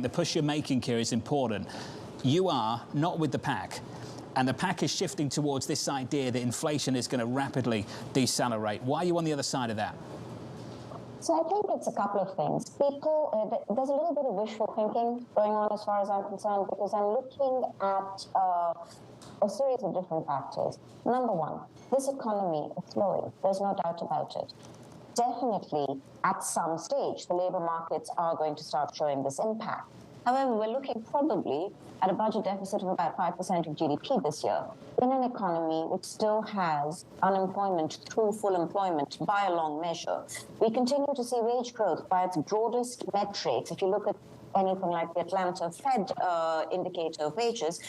the push you're making here is important. You are not with the pack. And the pack is shifting towards this idea that inflation is going to rapidly decelerate. Why are you on the other side of that? So I think it's a couple of things. There's a little bit of wishful thinking going on as far as I'm concerned, because I'm looking at a series of different factors. Number one, this economy is slowing. There's no doubt about it. Definitely, at some stage, the labor markets are going to start showing this impact. However, we're looking probably at a budget deficit of about 5% of GDP this year in an economy which still has unemployment through full employment by a long measure. We continue to see wage growth by its broadest metrics. If you look at anything like the Atlanta Fed indicator of wages,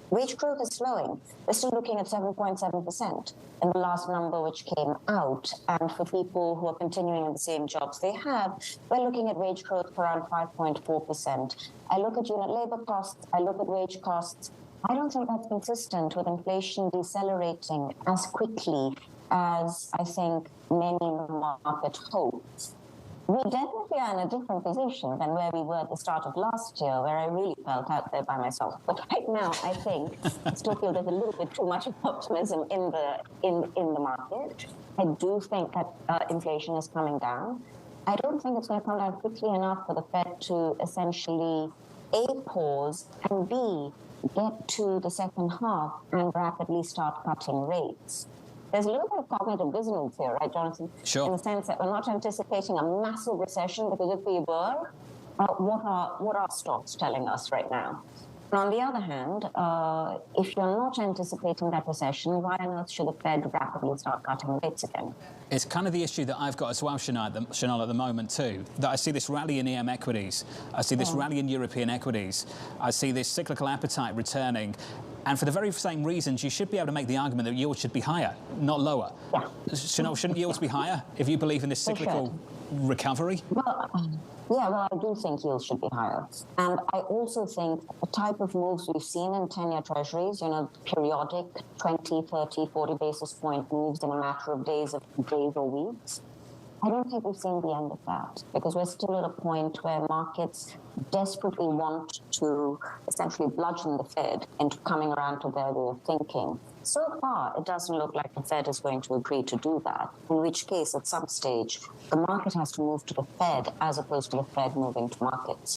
wage growth is slowing. We're still looking at 7.7% in the last number which came out. And for people who are continuing in the same jobs they have, we're looking at wage growth for around 5.4%. I look at unit labor costs, I look at wage costs. I don't think that's consistent with inflation decelerating as quickly as I think many in the market hopes. We definitely are in a different position than where we were at the start of last year, where I really felt out there by myself. But right now, I think I still feel there's a little bit too much optimism in the market. I do think that inflation is coming down. I don't think it's going to come down quickly enough for the Fed to essentially A, pause, and B, get to the second half and rapidly start cutting rates. There's a little bit of cognitive dissonance here, right, Jonathan? Sure. In the sense that we're not anticipating a massive recession, because if we were, what are stocks telling us right now? And on the other hand, if you're not anticipating that recession, why on earth should the Fed rapidly start cutting rates again? It's kind of the issue that I've got as well, Sonal, at the moment too, that I see this rally in EM equities, I see this rally in European equities, I see this cyclical appetite returning, and for the very same reasons, you should be able to make the argument that yields should be higher, not lower. Yeah. Sonal, shouldn't yields be higher if you believe in this cyclical recovery? Well, I do think yields should be higher. And I also think the type of moves we've seen in 10-year treasuries, periodic 20, 30, 40 basis point moves in a matter of days or weeks, I don't think we've seen the end of that, because we're still at a point where markets desperately want to essentially bludgeon the Fed into coming around to their way of thinking. So far, it doesn't look like the Fed is going to agree to do that, in which case, at some stage, the market has to move to the Fed as opposed to the Fed moving to markets.